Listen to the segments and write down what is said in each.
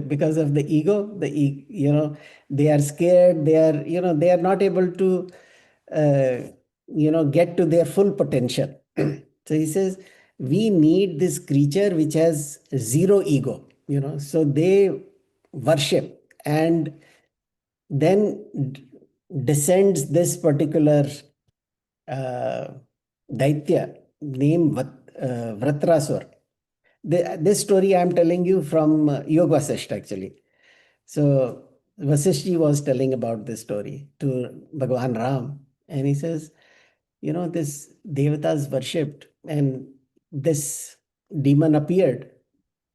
because of the ego, they are scared, they are not able to, uh, get to their full potential. So he says, we need this creature which has zero ego, so they worship, and then descends this particular uh, Daitya named Vratrasur. This story I'm telling you from Yoga Vasishtha actually. So Vasishji was telling about this story to Bhagwan Ram, and he says, this Devatas worshipped, and this demon appeared.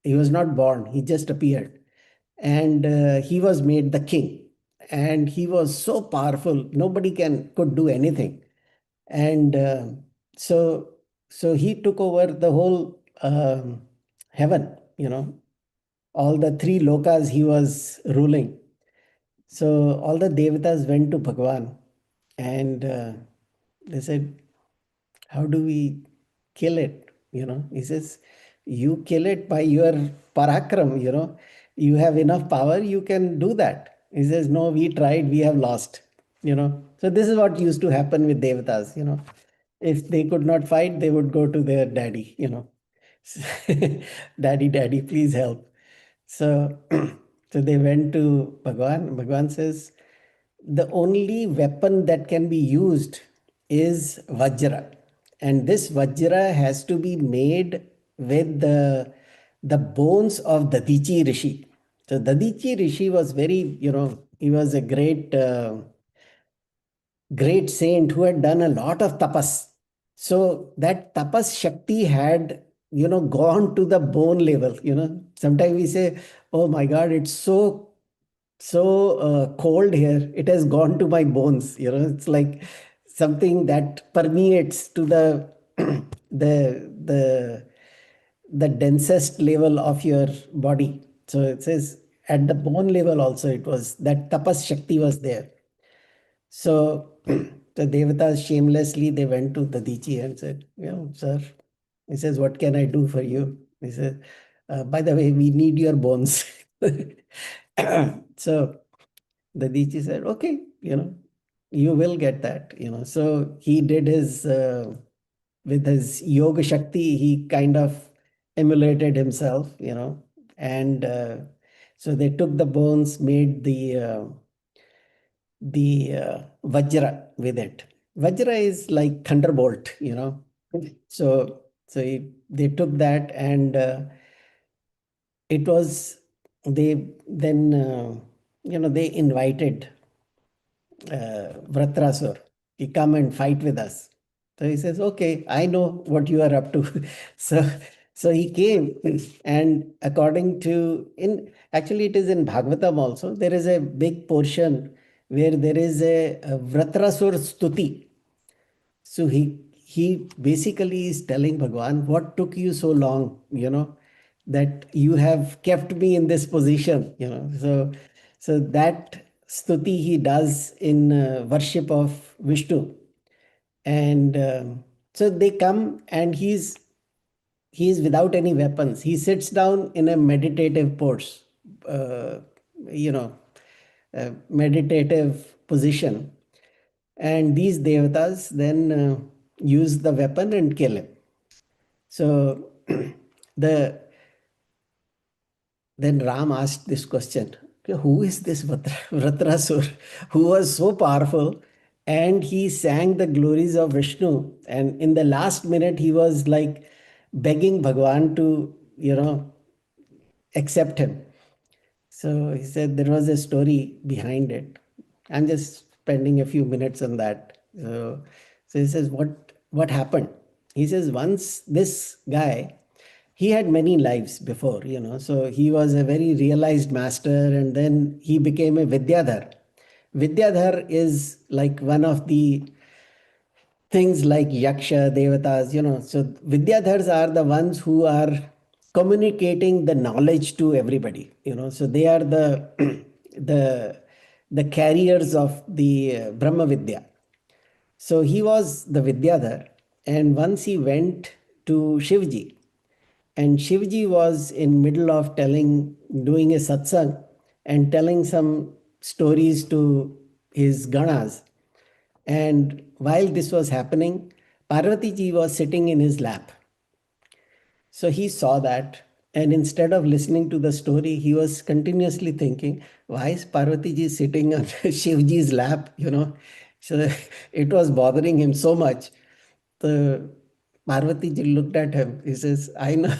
He was not born, he just appeared. And he was made the king. And he was so powerful, nobody could do anything. And so he took over the whole heaven, all the three lokas he was ruling. So all the devatas went to Bhagwan, and they said, how do we kill it? He says, you kill it by your parakram, you have enough power, you can do that. He says, no, we tried, we have lost, So this is what used to happen with devatas, If they could not fight, they would go to their daddy, Daddy, daddy, please help. So, so they went to Bhagwan. Bhagwan says, the only weapon that can be used is Vajra. And this Vajra has to be made with the bones of Dadichi Rishi. So Dadichi Rishi was very, he was a great saint who had done a lot of tapas. So that tapas Shakti had, gone to the bone level. Sometimes we say, oh my God, it's so cold here, it has gone to my bones. It's like something that permeates to the the the densest level of your body. So it says at the bone level also, it was that tapas Shakti was there. So the devatas shamelessly, they went to Dadichi and said, sir, he says, what can I do for you? He says, by the way, we need your bones. So Dadichi said, okay, you will get that, So he did with his yoga Shakti, he kind of emulated himself, and so they took the bones, made the Vajra with it. Vajra is like thunderbolt, So they took that, and it was they then they invited Vratrasur, he come and fight with us. So he says, okay, I know what you are up to. so so he came, and according to, in actually it is in Bhagavatam also, there is a big portion where there is a Vratrasur stuti. So he basically is telling Bhagwan, what took you so long, that you have kept me in this position, So that stuti he does in worship of Vishnu. And so they come, and he is without any weapons. He sits down in a meditative pose, uh, you know, meditative position. And these devatas then use the weapon and kill him. So the then Ram asked this question, "Okay, who is this Vratrasur who was so powerful, and he sang the glories of Vishnu, and in the last minute he was like begging Bhagwan to, accept him." So he said there was a story behind it. I'm just spending a few minutes on that. So he says, what happened? He says, once this guy, he had many lives before, so he was a very realized master, and then he became a Vidyadhar. Vidyadhar is like one of the things like Yaksha, Devatas, So Vidyadhars are the ones who are communicating the knowledge to everybody, So they are the the carriers of the Brahma Vidya. So he was the Vidyadhar, and once he went to Shivji, and Shivji was in middle of doing a satsang and telling some stories to his ganas. And while this was happening, Parvati ji was sitting in his lap. So he saw that, and instead of listening to the story, he was continuously thinking, why is Parvati ji sitting on Shivji's lap? So it was bothering him so much. The Parvati ji looked at him. He says, I know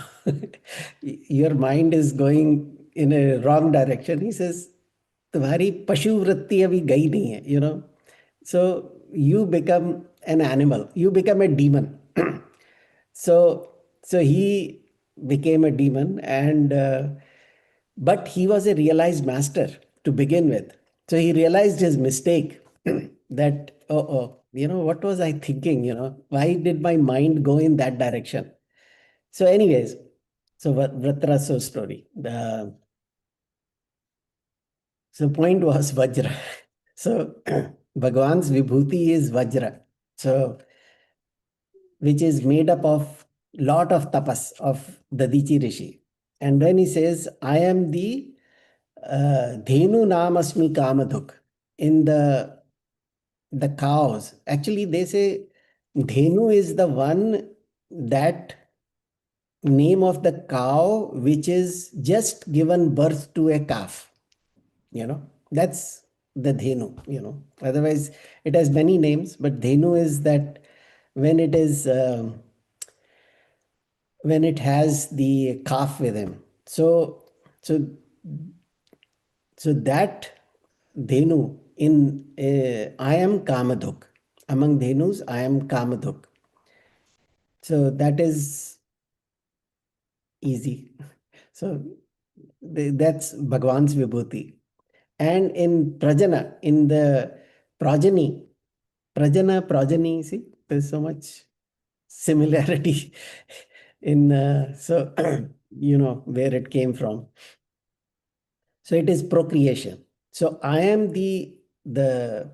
your mind is going in a wrong direction. He says, तुम्हारी पशु वृत्ति अभी गई नहीं है, so you become an animal, you become a demon. So he became a demon, and but he was a realized master to begin with. So he realized his mistake, that what was I thinking? Why did my mind go in that direction? So, anyways, so Vratraso story. So point was Vajra. So Bhagwan's Vibhuti is Vajra. So which is made up of lot of tapas of Dadichi Rishi. And then he says, I am the Dhenu Namasmi Kamadhuk. In the cows, actually they say Dhenu is the one, that name of the cow which is just given birth to a calf. That's the Dhenu. Otherwise it has many names, but Dhenu is that when it is when it has the calf with him. So that Dhenu in I am Kamadhuk. Among Dhenus, I am Kamadhuk. So that is easy. So that's Bhagwan's Vibhuti. And in Prajana, in the progeny, progeny, see, there's so much similarity in, so, where it came from. So it is procreation. So I am the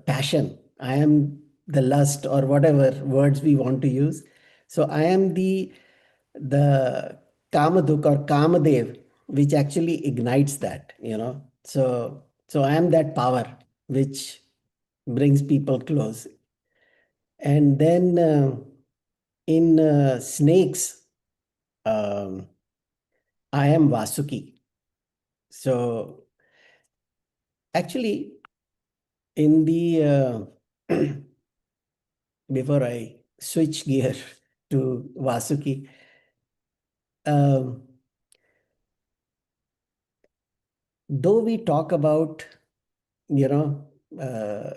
passion, I am the lust, or whatever words we want to use. So I am the Kamaduk or Kamadev, which actually ignites that. So I am that power which brings people close. And then in snakes, I am Vasuki. So actually, in the before I switch gear to Vasuki, though we talk about, you know, uh,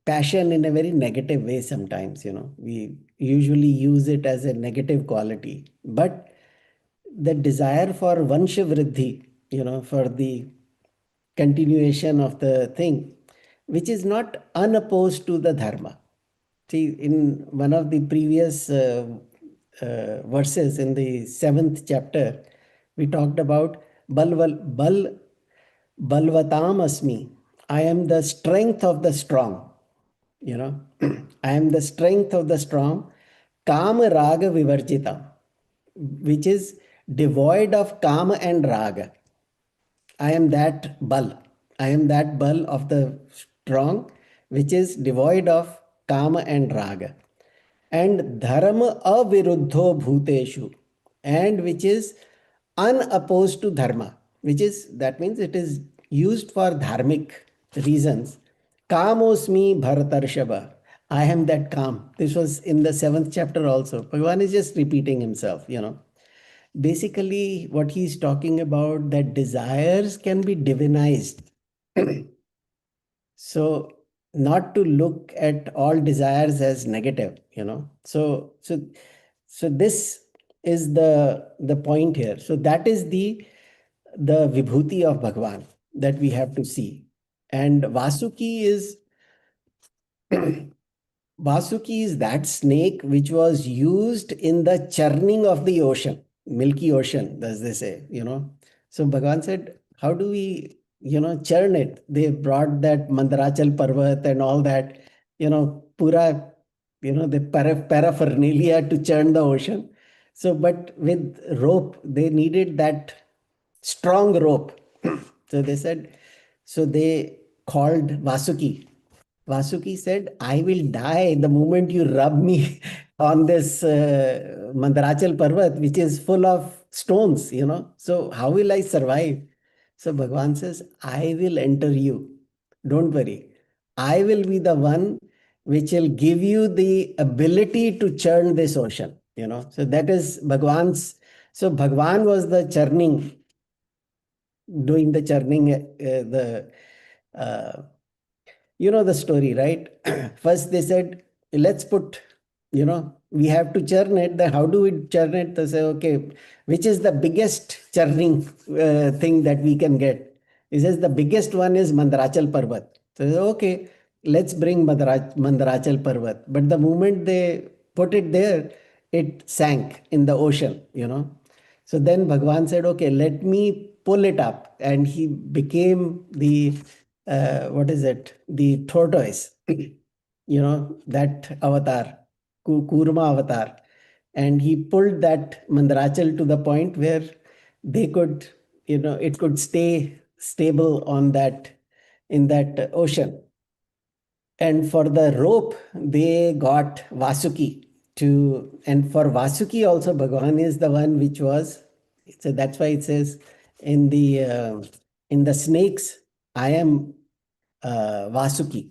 passion in a very negative way sometimes, we usually use it as a negative quality, but the desire for Vansha Vriddhi, for the continuation of the thing, which is not unopposed to the dharma. See, in one of the previous verses in the 7th chapter, we talked about Balvatam Asmi. I am the strength of the strong. I am the strength of the strong. Kama Raga Vivarjita, which is devoid of Kama and Raga. I am that Bal. I am that Bal of the strong, which is devoid of Kama and Raga. And Dharma aviruddho bhuteshu, and which is unopposed to Dharma, which is, that means it is used for dharmic reasons. Kamosmi Bharatarshava. I am that calm. This was in the 7th chapter also. Bhagavan is just repeating himself. Basically, what he's talking about, that desires can be divinized. So not to look at all desires as negative. So this is the point here. So that is the vibhuti of Bhagavan that we have to see. And Vasuki is that snake which was used in the churning of the ocean, Milky Ocean, as they say. So Bhagavan said, how do we, churn it? They brought that Mandarachal Parvat and all that, pura, the paraphernalia to churn the ocean. So, but with rope, they needed that strong rope. So they said, so they called Vasuki. Vasuki said, I will die the moment you rub me on this Mandarachal Parvat, which is full of stones, So how will I survive? So Bhagavan says, I will enter you. Don't worry. I will be the one which will give you the ability to churn this ocean. So that is Bhagwan's. So Bhagwan was the churning, doing the churning, the uh, you know the story, right? First they said, let's put, we have to churn it. Then how do we churn it? They say, okay, which is the biggest churning thing that we can get? He says the biggest one is Mandarachal Parvat. So they say, okay, let's bring Mandarachal Parvat. But the moment they put it there, it sank in the ocean. So then Bhagwan said, okay, let me pull it up. And he became the, what is it? The tortoise, that avatar, Kurma avatar. And he pulled that Mandarachal to the point where they could, it could stay stable on that, in that ocean. And for the rope, they got Vasuki to, and for Vasuki also, Bhagavan is the one which was, so that's why it says in the snakes, I am Vasuki.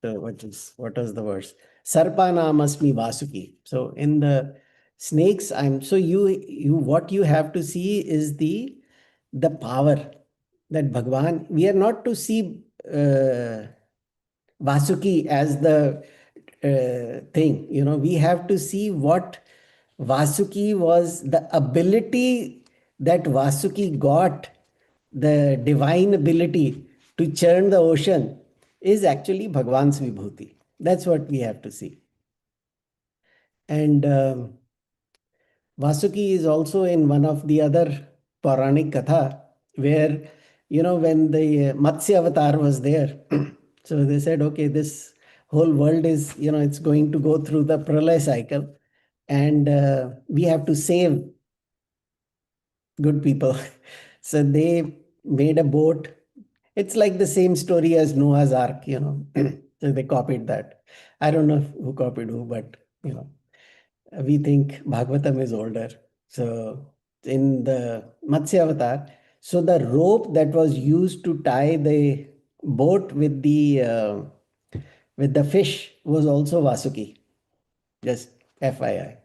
So what was the verse? Sarpanamasmi Vasuki. So in the snakes, so you what you have to see is the power that Bhagavan, we are not to see Vasuki as the thing. We have to see what Vasuki was, the ability that Vasuki got, the divine ability to churn the ocean is actually Bhagwan's Vibhuti. That's what we have to see. And Vasuki is also in one of the other Puranic Katha, where, when the Matsya avatar was there, so they said, okay, this whole world is, it's going to go through the pralay cycle, and we have to save good people. So they made a boat. It's like the same story as Noah's Ark. So they copied that. I don't know who copied who, but, we think Bhagavatam is older. So in the Matsya Avatar, so the rope that was used to tie the boat with the fish was also Vasuki. Just FYI.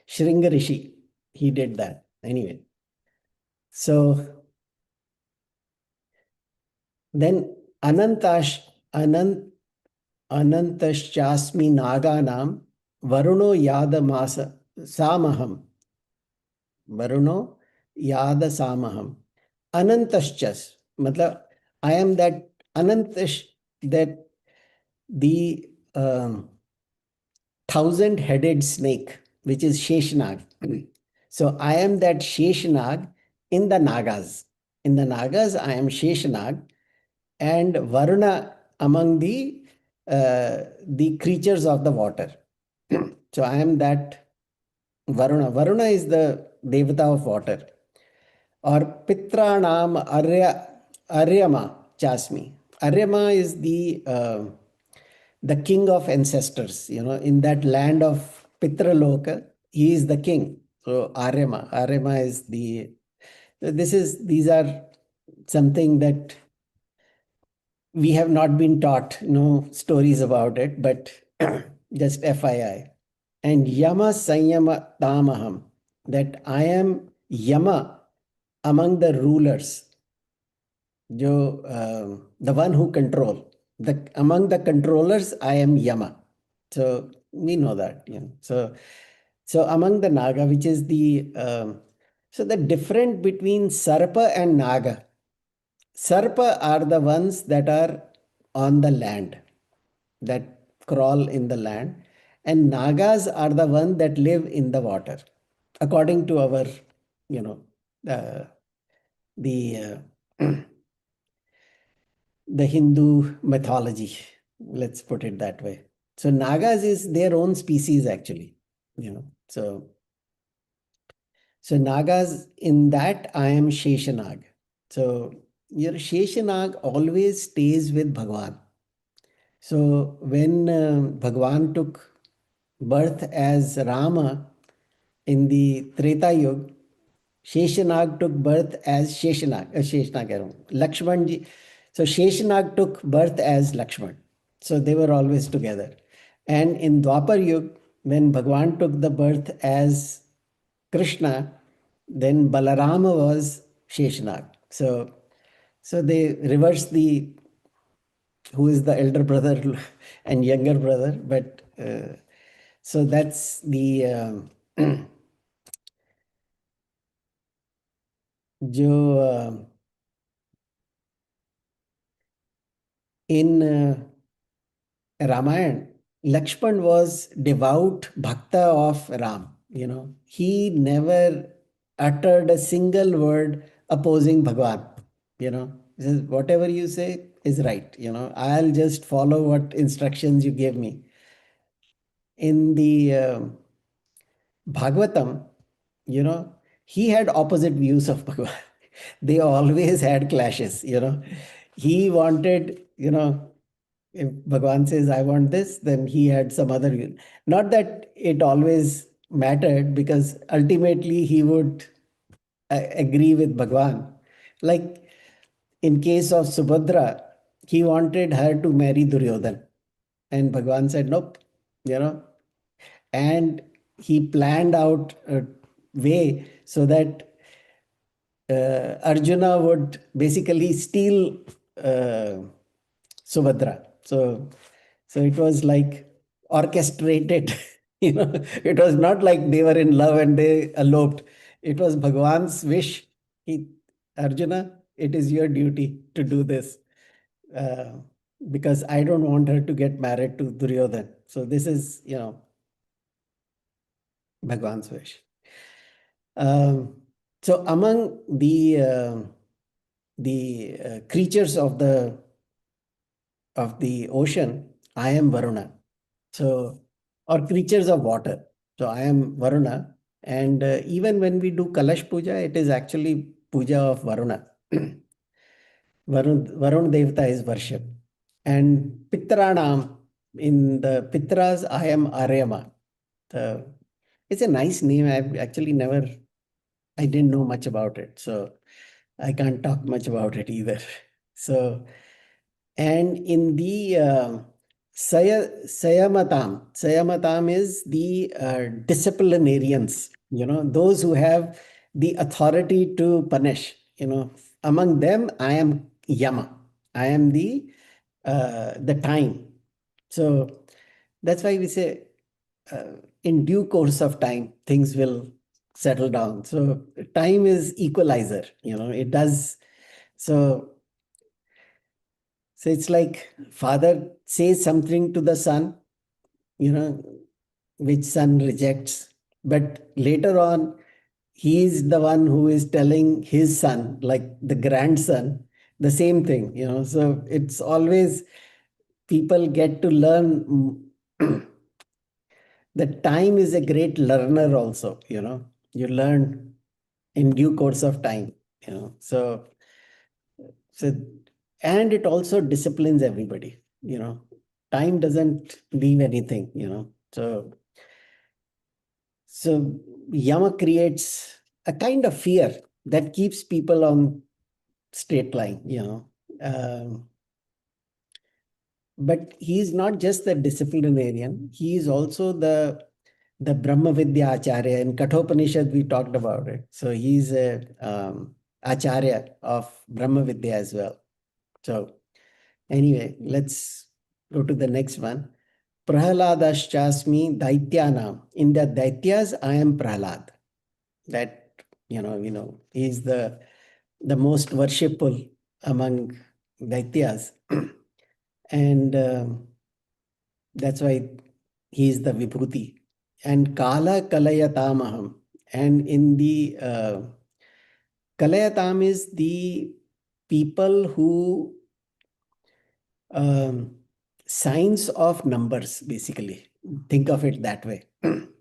Shringa Rishi, he did that. Anyway. So then Anant Anantaschasmi Naganam Varuno Yadamasa Samaham. Varuno Yada Samaham. Anantaschas. Matlab, I am that Anantash, that the 1,000-headed snake, which is Sheshnag. So I am that Sheshnag in the Nagas. In the Nagas, I am Sheshnag, and Varuna among the creatures of the water. So I am that Varuna. Varuna is the Devata of water. Or Pitranam Aryama Chasmi. Aryama is the king of ancestors. In that land of Pitraloka, he is the king. So Aryama. Aryama is these are something that we have not been taught, no stories about it, but just FII. And Yama Sanyama Tamaham, that I am Yama among the rulers, the one who control. Among the controllers, I am Yama. So we know that. So among the Naga, which is so the difference between Sarpa and Naga. Sarpa are the ones that are on the land, that crawl in the land, and Nagas are the ones that live in the water, according to our, you know, uh, the the Hindu mythology. Let's put it that way. So Nagas is their own species, actually. So So Nagas, in that I am Sheshanag. So your Sheshanag always stays with Bhagwan. So when Bhagwan took birth as Rama in the Treta Yuga, Sheshanag took birth as Sheshanag, Lakshman ji. So Sheshanag took birth as Lakshman. So they were always together. And in Dwapar Yuga, when Bhagwan took the birth as Krishna, then Balarama was Sheshanag. So they reversed the who is the elder brother and younger brother, but so that's the जो in Ramayana, Lakshman was devout bhakta of Ram. He never uttered a single word opposing Bhagwan. He says, whatever you say is right. I'll just follow what instructions you give me. In the Bhagavatam, he had opposite views of Bhagwan. They always had clashes. He wanted, if Bhagwan says, I want this, then he had some other view. Not that it always mattered, because ultimately he would agree with Bhagwan. Like in case of Subhadra, he wanted her to marry Duryodhan. And Bhagwan said, nope, you know, and he planned out a way so that Arjuna would basically steal uh, Subhadra. So it was like orchestrated. It was not like they were in love and they eloped. It was Bhagwan's wish. He, Arjuna, it is your duty to do this, uh, because I don't want her to get married to Duryodhan. So this is, Bhagwan's wish. So among the creatures of the ocean, I am Varuna. So, or creatures of water. So I am Varuna, and even when we do Kalash Puja, it is actually puja of Varuna. Varun Devata is worship. And Pitranam, in the Pitras, I am Aryama. So it's a nice name. I've actually never, I didn't know much about it. So I can't talk much about it either. So, and in the Sayamatam is the disciplinarians, those who have the authority to punish. Among them, I am Yama. I am the time. So that's why we say in due course of time, things will settle down. So time is equalizer, it does. So it's like father says something to the son, you know, which son rejects. But later on, he is the one who is telling his son, like the grandson, the same thing, So it's always people get to learn. The time is a great learner also, You learn in due course of time, So, and it also disciplines everybody, Time doesn't leave anything, So Yama creates a kind of fear that keeps people on straight line, But he is not just the disciplinarian, he is also the Brahma Vidya Acharya. In Kathopanishad, we talked about it. So he's a Acharya of Brahma Vidya as well. So anyway, let's go to the next one. Prahladaschasmi Daityanam. In the Daityas, I am Prahlad. That, he's the most worshipful among Daityas. And that's why he is the Vibhuti. And Kala Kalayatamaham. And in the Kalayatam is the people who signs of numbers, basically. Think of it that way.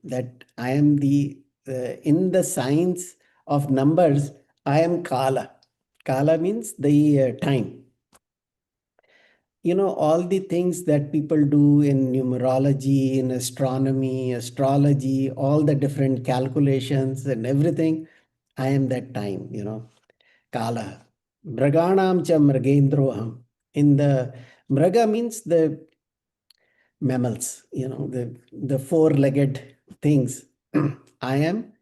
That I am the in the science of numbers, I am Kala. Kala means the time. All the things that people do in numerology, in astronomy, astrology, all the different calculations and everything, I am that time, Kala. Mraganam cha mragendroham. In the Mraga means the mammals, the four-legged things. I am.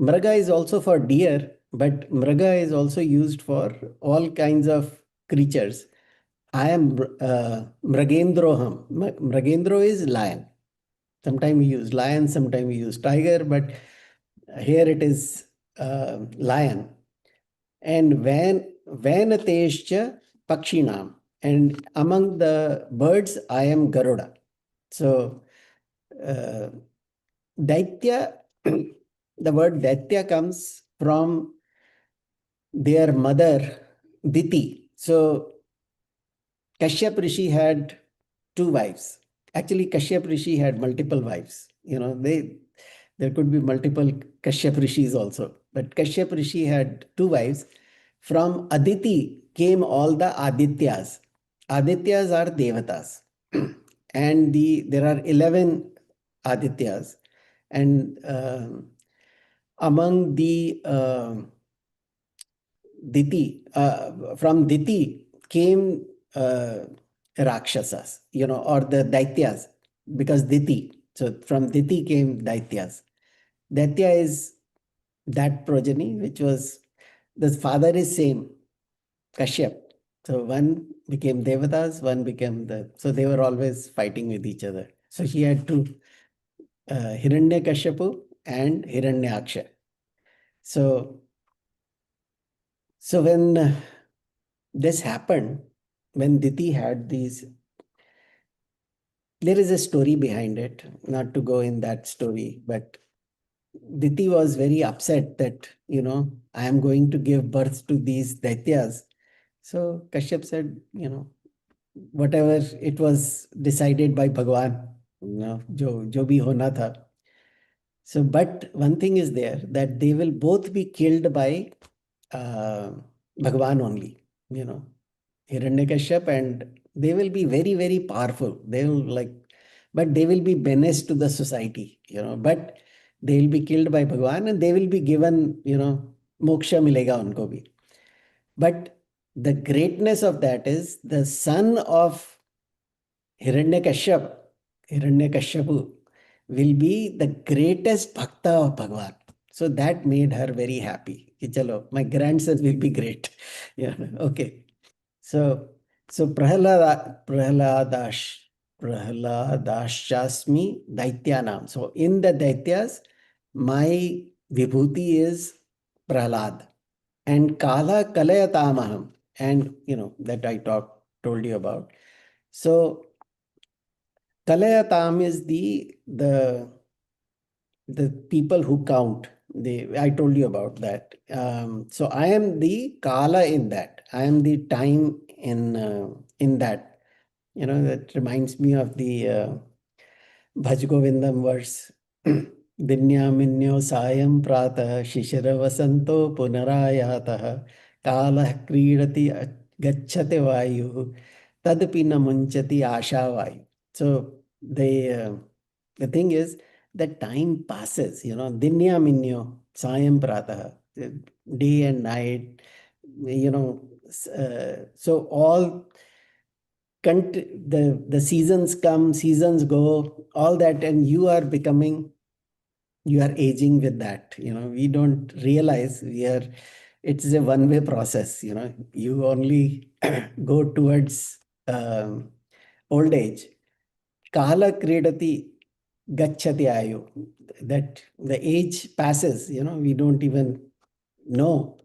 Mraga is also for deer, but Mraga is also used for all kinds of creatures. I am Mragendroham. Mragendro is lion. Sometimes we use lion, sometimes we use tiger, but here it is lion. And Vanatescha Pakshinam. And among the birds, I am Garuda. So, Daitya, the word Daitya comes from their mother, Diti. So, Kashyap Rishi had two wives. Actually, Kashyap Rishi had multiple wives. There could be multiple Kashyap Rishis also. But Kashyap Rishi had two wives. From Aditi came all the Adityas. Adityas are Devatas. And there are 11 Adityas. And among the Diti, from Diti came Rakshasas, or the Daityas, because Diti. So from Diti came Daityas. Daitya is that progeny, which was, the father is same, Kashyap. So one became Devatas, one became so they were always fighting with each other. So he had two, Hiranyakashipu and Hiranyaksha. So when this happened, when Diti had these, there is a story behind it, not to go in that story, but Diti was very upset that, I am going to give birth to these Daityas. So Kashyap said, whatever it was decided by Bhagwan, jo bhi hona tha. So, but one thing is there, that they will both be killed by Bhagwan only, Hiranyakashyap, and they will be very, very powerful. They will but they will be menace to the society, but they will be killed by Bhagwan and they will be given, moksha milega unko bhi. But the greatness of that is the son of Hiranyakashyap, Hiranyakashipu, will be the greatest bhakta of Bhagwan. So that made her very happy. Ki chalo, my grandson will be great. Yeah, okay. So Prahaladashasmi Daityanam. So in the Daityas, my Vibhuti is Prahalad. And Kala Kalayatamaham. And that I told you about. So Kalayatam is the people who count. I told you about that. So I am the Kala in that. I am the time in that. That reminds me of the Bhaj Govindam verse. Dinyaminyo sayam prata shishira vasanto punarayatah kalah kridati gacchate vayu tadapi na munchati asha vayu. So the thing is that time passes, dinyaminyo sayam prata, day and night, so all the seasons come, seasons go, all that, and you are aging with that. We don't realize it's a one-way process. You only go towards old age. Kala kridati gacchati ayu. That the age passes, we don't even know.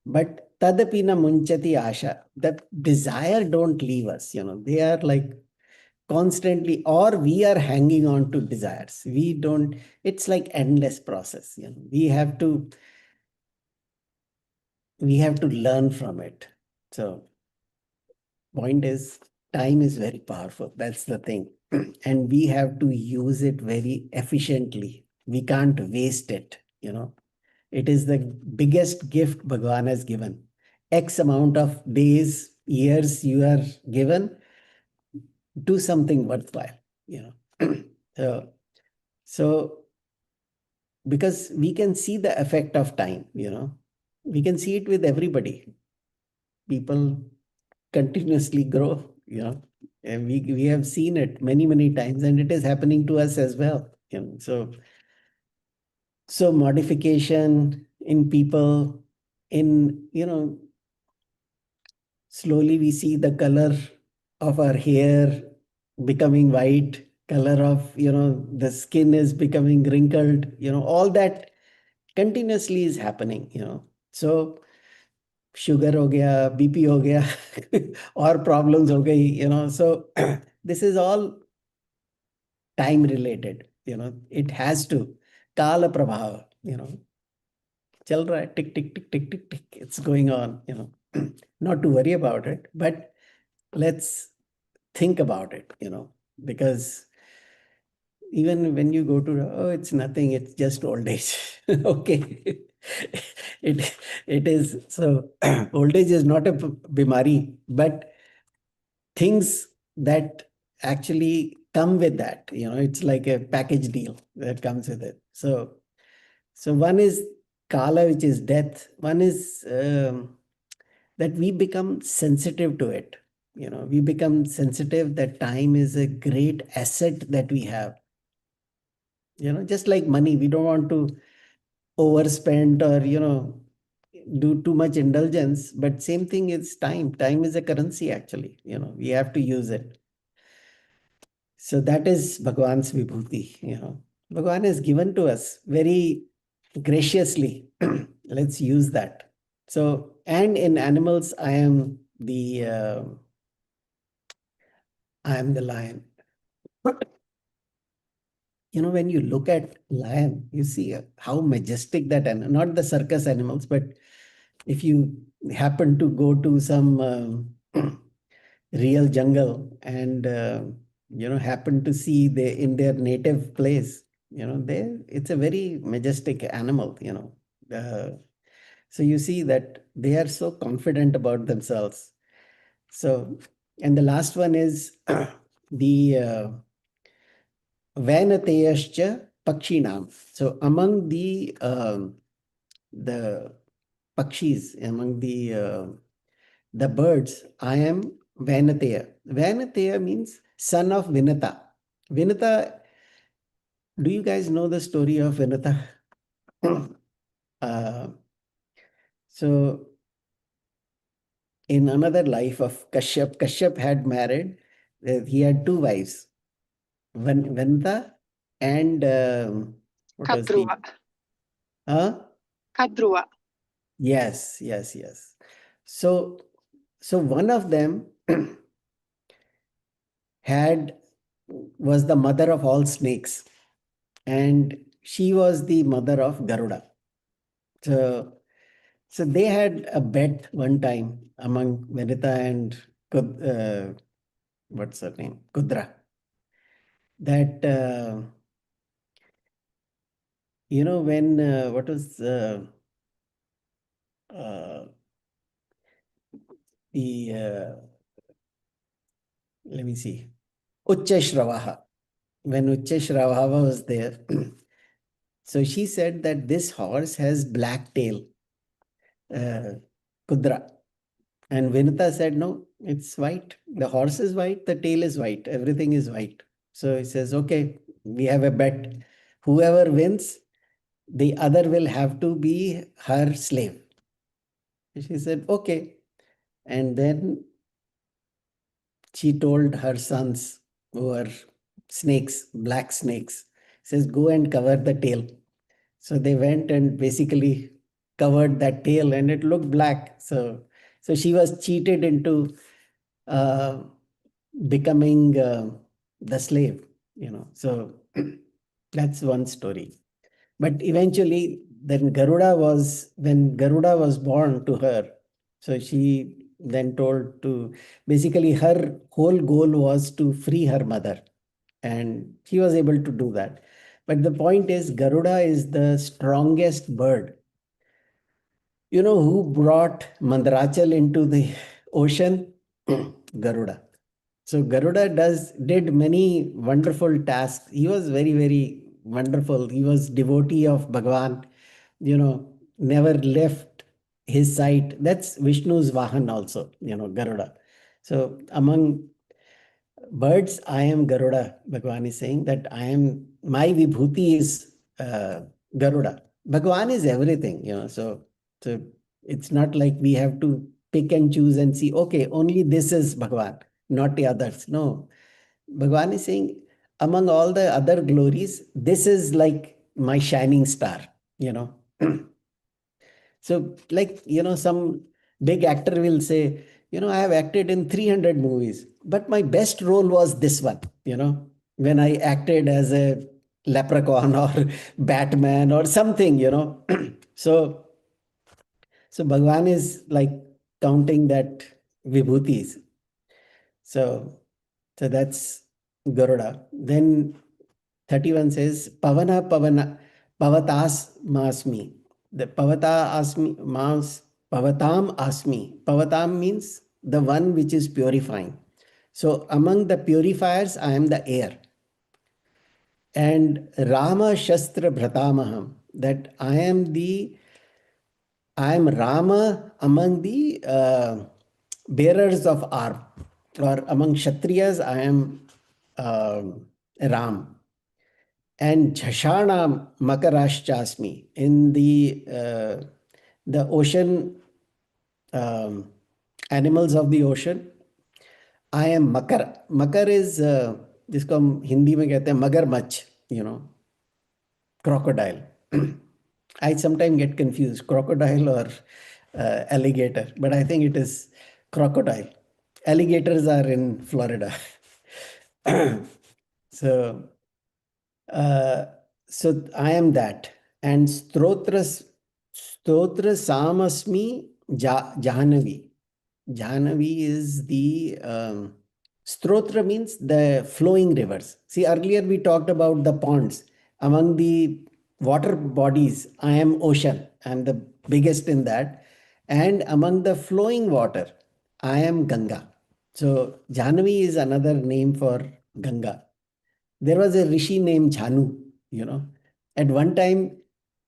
But tadapina munchati asha, that desire don't leave us, they are like constantly, or we are hanging on to desires. We don't, it's like endless process, we have to learn from it. So point is, time is very powerful. That's the thing. And we have to use it very efficiently. We can't waste it. you know. It is the biggest gift Bhagwan has given. X amount of days, years you are given, do something worthwhile, you know. so, so because we can see the effect of time, you know, we can see it with everybody. People continuously grow, you know, and we have seen it many, many times, and it is happening to us as well, you know. So modification in people, in, you know, slowly we see the color of our hair becoming white, color of, you know, the skin is becoming wrinkled, you know, all that continuously is happening, you know. So sugar हो गया, BP हो गया, और problems हो गई, you know. So this is all time related, you know. It has to, काल प्रभाव, you know, चल रहा है, टिक टिक टिक टिक टिक टिक, it's going on, you know. Not to worry about it, but let's think about it, you know, because even when you go to, oh, it's nothing, it's just old age. Okay. It is. So old age is not a bimari, but things that actually come with that, you know, it's like a package deal that comes with it. So one is kala, which is death. One is that we become sensitive to it. You know, we become sensitive that time is a great asset that we have. You know, just like money, we don't want to overspend or, you know, do too much indulgence. But same thing is time. Time is a currency, actually. You know, we have to use it. So that is Bhagwan's Vibhuti. You know, Bhagwan has given to us very graciously. Let's use that. So, and in animals, I am the lion. You know, when you look at lion, you see how majestic that animal, not the circus animals, but if you happen to go to some real jungle and you know, happen to see they in their native place, you know, they, it's a very majestic animal, you know. So you see that they are so confident about themselves. So, and the last one is the Vanateyascha Pakshinam. So among the Pakshis, among the birds, I am Vanateya. Vanateya means son of Vinata. Vinata, do you guys know the story of Vinata? uh, so in another life of Kashyap, Kashyap had married, he had two wives, Vinata and what was the? Kadruva. Huh? Kadruva. Yes, yes, yes. So, so one of them had was the mother of all snakes, and she was the mother of Garuda. So, so they had a bet one time among Vanita and what's her name, Kudra, that you know, when what was uh, the let me see, Uchchashravaha. When Uchchashravaha was there, so she said that this horse has black tail, Kudra. And Vinita said, no, it's white. The horse is white, the tail is white, everything is white. So he says, okay, we have a bet. Whoever wins, the other will have to be her slave. She said, okay. And then she told her sons, who are snakes, black snakes, says, go and cover the tail. So they went and basically covered that tail and it looked black. So she was cheated into uh, becoming the slave, you know. So that's one story. But eventually, then when Garuda was born to her, so she then told to, basically her whole goal was to free her mother. And she was able to do that. But the point is, Garuda is the strongest bird. You know who brought Mandarachal into the ocean? Garuda. So Garuda did many wonderful tasks. He was very, very wonderful. He was devotee of Bhagavan, never left his side. That's Vishnu's Vahan also, Garuda. So among birds, I am Garuda. Bhagavan is saying that my Vibhuti is Garuda. Bhagavan is everything, so it's not like we have to pick and choose and see, okay, only this is Bhagavan, not the others. No. Bhagavan is saying, among all the other glories, this is like my shining star, you know. So, like, some big actor will say, I have acted in 300 movies, but my best role was this one, when I acted as a leprechaun or Batman. Or something. So, so Bhagavan is like counting that vibhutis. So, so that's Garuda. Then 31 says, Pavatas Masmi. The Pavatam Asmi. Pavatam means the one which is purifying. So among the purifiers, I am the air. And Rama Shastra Bhratamaham, that I am Rama among the bearers of arm, or among Kshatriyas, I am Ram. And Jhashana Makaraschasmi, in the ocean, animals of the ocean, I am Makar. Makar is जिसको हम हिंदी में कहते हैं मगरमच्छ, crocodile. I sometimes get confused, crocodile or alligator, but I think it is crocodile. Alligators are in Florida. So, uh, so I am that. And Stotra Samasmi Jahanavi. Jahanavi is the Strotra means the flowing rivers. See, earlier we talked about the ponds. Among the water bodies, I am ocean. I am the biggest in that. And among the flowing water, I am Ganga. So Jahanavi is another name for Ganga. There was a rishi named Jhanu. At one time,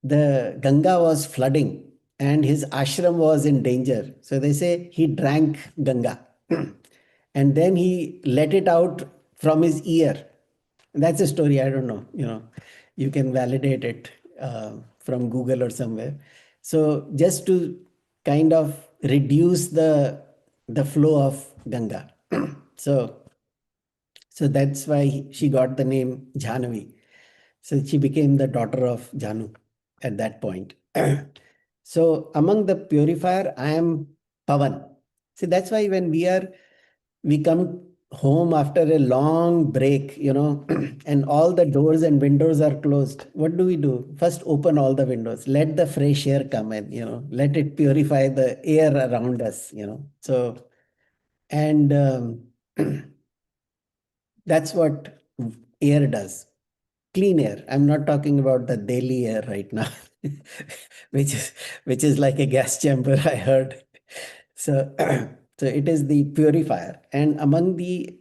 the Ganga was flooding and his ashram was in danger. So they say he drank Ganga and then he let it out from his ear. That's a story. I don't know. You can validate it from Google or somewhere. So just to kind of reduce the flow of Ganga. So so that's why she got the name Jhanavi. So she became the daughter of Janu at that point. So among the purifier, I am Pavan. See, that's why when we come home after a long break, and all the doors and windows are closed, what do? First, open all the windows, let the fresh air come in, let it purify the air around us. So, and that's what air does. Clean air. I'm not talking about the daily air right now, which is like a gas chamber, I heard. So, so it is the purifier. And among the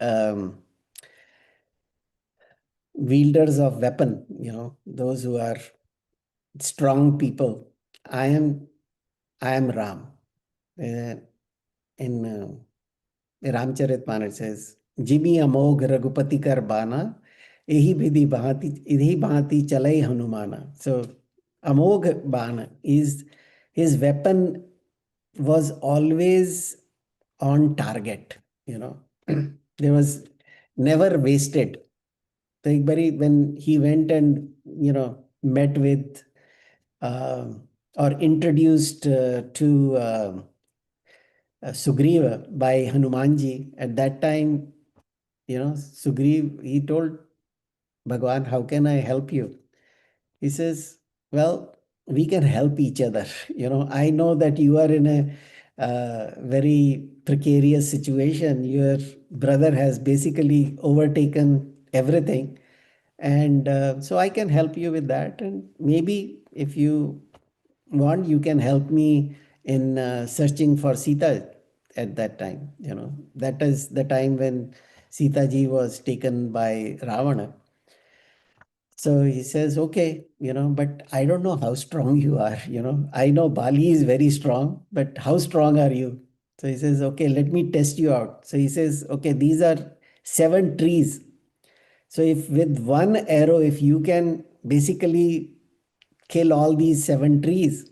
wielders of weapon, those who are strong people, I am Ram. In Ramcharitmanas it says, Jimi Amog Raghupati Kar Bana, Ihi Bhati Chalai Hanumana. So Amog Bana is his weapon was always on target, there was never wasted. So when he went and met with or introduced to Sugriva by Hanumanji, at that time, Sugriv, he told Bhagwan, how can I help you? He says, well, we can help each other. I know that you are in a very precarious situation. Your brother has basically overtaken everything. And so I can help you with that. And maybe if you want, you can help me in searching for Sita at that time. That is the time when Sita ji was taken by Ravana. So he says, okay, but I don't know how strong you are. I know Bali is very strong, but how strong are you? So he says, okay, let me test you out. So he says, okay, these are 7 trees. So if with one arrow, if you can basically kill all these 7 trees,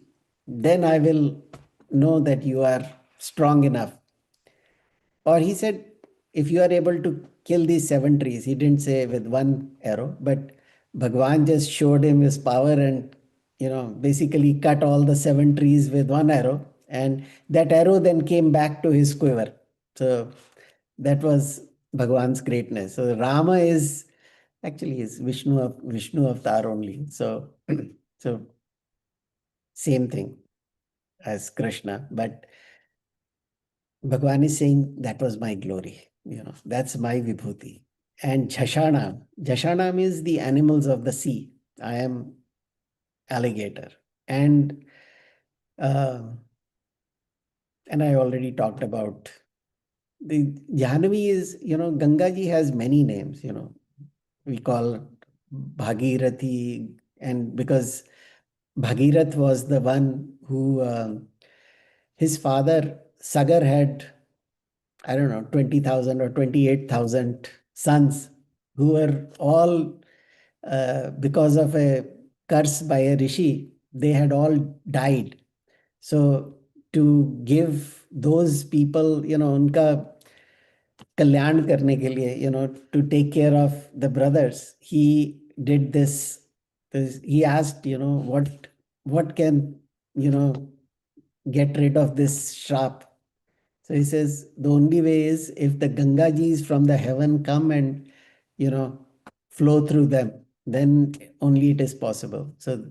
then I will know that you are strong enough. Or he said, if you are able to kill these 7 trees, he didn't say with one arrow, but Bhagwan just showed him his power and, basically cut all the 7 trees with one arrow. And that arrow then came back to his quiver. So that was Bhagwan's greatness. So Rama is Vishnu avatar only. So, so same thing as Krishna, but Bhagwan is saying that was my glory. That's my Vibhuti. And Jashana means the animals of the sea. I am alligator. And uh, and I already talked about the Jahnavi is, Ganga ji has many names, we call Bhagirathi, and because Bhagirath was the one who his father Sagar had, I don't know, 20,000 or 28,000 sons who were all, because of a curse by a rishi, they had all died. So to give those people, unka kalyan karne ke liye, to take care of the brothers, he did this. He asked, what can, get rid of this shrap. So he says the only way is if the Gangajis from the heaven come and you know flow through them, then only it is possible. So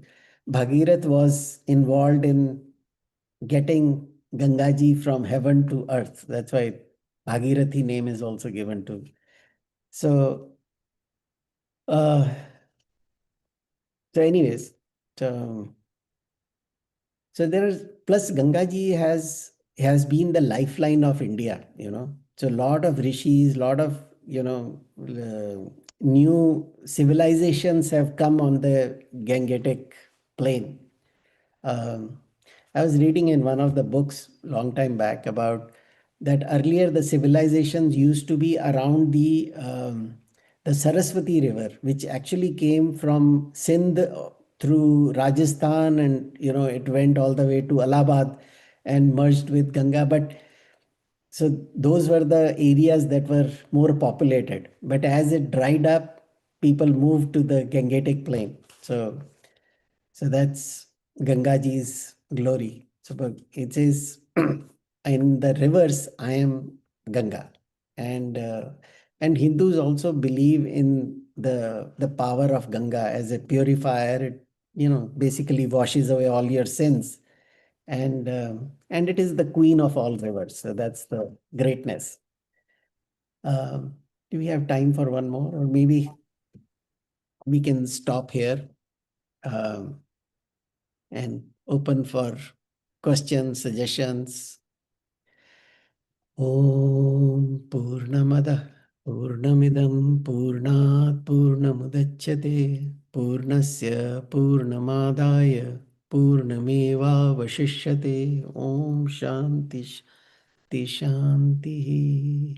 Bhagirath was involved in getting Gangaji from heaven to earth. That's why Bhagirathi name is also given to. So uh, so anyways, so So there is plus Gangaji has been the lifeline of India, So a lot of rishis, lot of new civilizations have come on the Gangetic plain. Um, I was reading in one of the books long time back about that earlier the civilizations used to be around the Saraswati River, which actually came from Sindh through Rajasthan, and it went all the way to Allahabad and merged with Ganga. But so those were the areas that were more populated. But as it dried up, people moved to the Gangetic plain. So that's Gangaji's glory. So but it says, in the rivers, I am Ganga. And and Hindus also believe in the power of Ganga as a purifier. It, basically washes away all your sins. And it is the queen of all rivers. So that's the greatness. Um, do we have time for one more? Or maybe we can stop here. Um, and open for questions, suggestions. Om Purnamada Purnamidam Purnat Purnamudachyate Purnasya Purnamadaya Purnameva Vashishyate. Om Shanti Shanti.